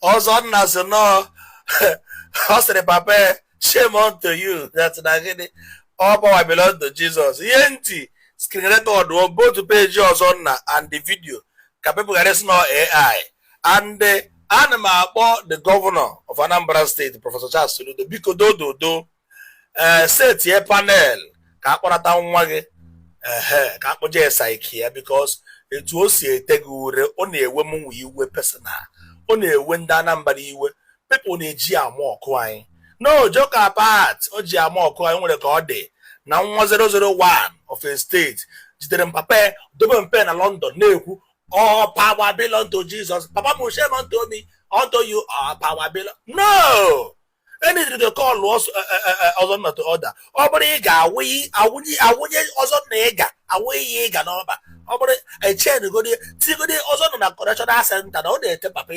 Ozonna Soludo. Hosted Papa, shame unto you. That's not all power belongs to Jesus. Yenti, screen record will both page Ozonna and the video. Capable arrest no AI. And the animal about the governor of Anambra State, Professor Charles Soludo, because do set here panel. Kaporata nwage. Ka akpoje psyche because it was a tegure on a woman we personal. On a window number iwe. People need more coin. No, joke apart, or more coin with a god day. Now 1001 of a state. Jidere Papa, double pen a London, no, all power belong to Jesus. Papa Moshe unto me, unto you all power belong. No! Anything to call was Ozonna to order. Obriga, we also nega, away yega number. A chain go there, Tigody Ozonna correctional center, no, they take Papa,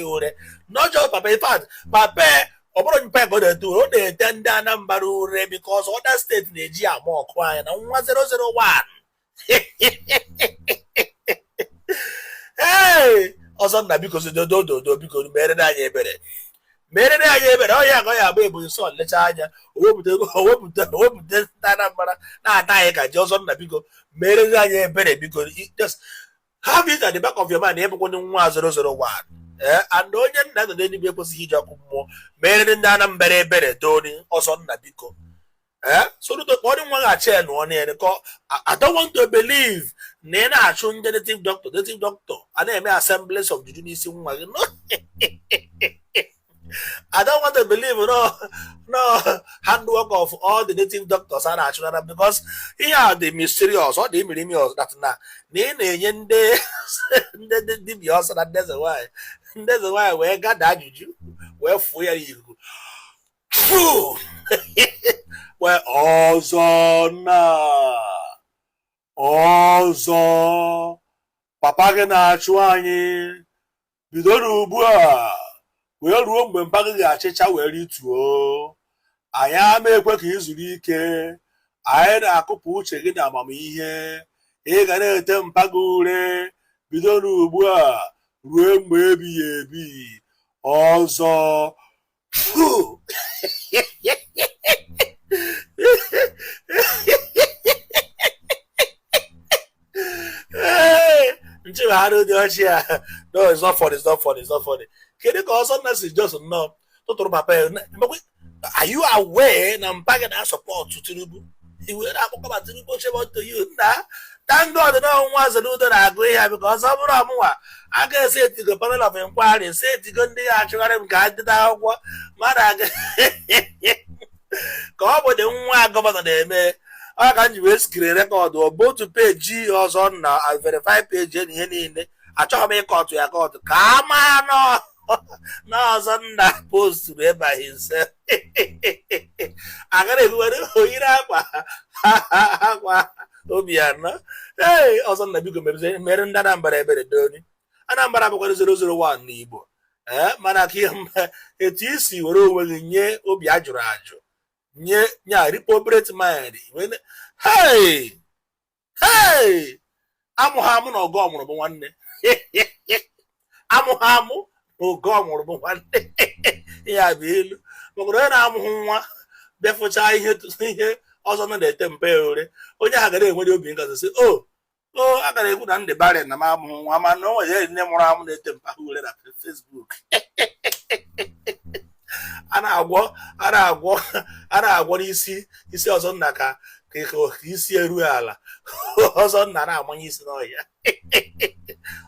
not just Papa, in fact, Papa. Obodo mpe go dey do o dey tender number ure because other state Nigeria more quiet and 1001. Hey, Ozonna because do because mere na anya ebere. Mere na anya ebere o ya go ya bụ ebu so lecha anya owepụta number na ata ka je Ozonna because mere na anya ebere because just have it at the back of your mind ebe kwonu 1001. And onye nna na ndị ekwesịghị iji ọkụ mmụọ mere ndị Anambra ebere toni Ozonna biko Soludo ka ọ dị nwa ga-achị ya nụọ na ko I don't want to believe na ị na-achụ ndị native doctor a na-eme assemblies of juju n'isi nwa gị no I don't want to believe no handwork of all the native doctors are actually because here are the mysterious or the mysterious that na na-enye ndị dibia ọsọ na that's why we got that juju we fu ya igu we ọzọ papa gị na-achụ anyị bido n'ugbu a wee ruo mgbe mpa gị ga-achịcha wee rituo anyị ama ekwe ka izuru ike anyị na-akụpụ uche gị na amamihe ị ga na-ete mpa gị ure bido n'ugbu a ruo mgbe ebighị ebi ọzọ nchebara dị ọchị ya no it's not funny kedu ka Ozonna si just nnọọ tụtụrụ papa ya are you aware na mpa gị na-support Tinubu iwe na-akpọkọ ma Tinubu chebe unto you na thank God na nwa Soludo na-agụ ihe because ọ bụrụ ọmụnwa a ga-esi etigo panel of inquiry si etigo ndị ga-achụgharị m ka ndị akwụkwọ mmadụ aga ka ọ bụ dị nwa gọvanọ na-eme ọ ka m ji wee skiri rekọdụ otu peji Ozonna and verify page na ihe niile achọghị m ịkọtụ ya kọtụ ka a maa na Ozonna posturu ebe ahụ nse agara ehuwere oyiri akwa obi anọ ee Ozonna biko mere ndị Anambra ebere doni Anambra bụkwara 001 n'Igbo mana ka etu isi were onwe gị nye obi ajụrụ ajụ nye nya reprobate mind hey amụhamụ na ọgọ ọmụrụ bụ nwanne amụhamụ na ọgọ ọmụrụ bụ nwanne ya bụ elu maka onye na-amụhụ nwa bịafụcha ihe Ozonna na-ete mpe ya ure onye ha gara enwere obi ngozi sị a gara ekwu na ndị barịa na m amụhụ nwa ma na o nwere nne mụrụ amụ na-ete mpa ha ure na Facebook a na-agwọ n'isi Ozonna ka isi eru ala Ozonna na-amanye isi n'ọhịa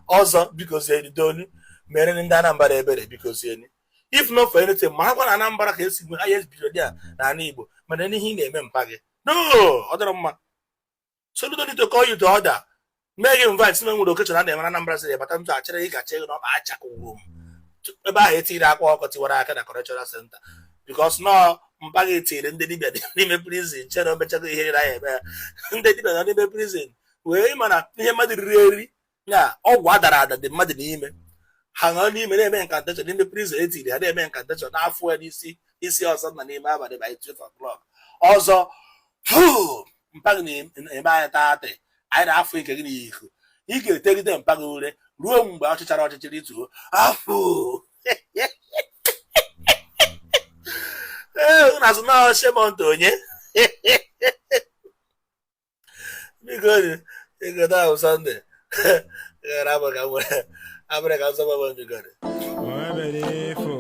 ọzọ biko zieni donu mere ndị Anambra ebere biko zieni if not for anything ma gwa na Anambra ka esi nwe highest billionaire na ala Igbo mana n'ihe ị na-eme mpa gị no ọ dịrọ mma Soludo need to call you to order mee gị invite si nwere okechọ na na-eme Anambra sị bata ntụ achịrị ị gacha ego na ọba achakụrụ m ebe ahụ etiri akwa ọkọ tiwara aka na correctional center because no mpa gị etiri ndị dibịa n'ime prison chere omechago ihe na ya eme ya ndị dibịa nọ n'ime prison wee mana ihe mmadụ riri eri ya ọgwụ adara ada dị mmadụ n'ime ha nọ n'ime na-eme incantation n'ime prison etiri ha na-eme incantation n'afọ ya n'isi Ozonna n'ime abalị by 12 o'clock ọzọ mpa gị na-eme anyị taatị anyị na-afọ ike gị n'ihu ị ga-etegide mpa gị ure ruo mgbe ọchịchara ọchịchịrị tuo afọ talking as now shame on Tony. Because you got that Sunday. I'm going to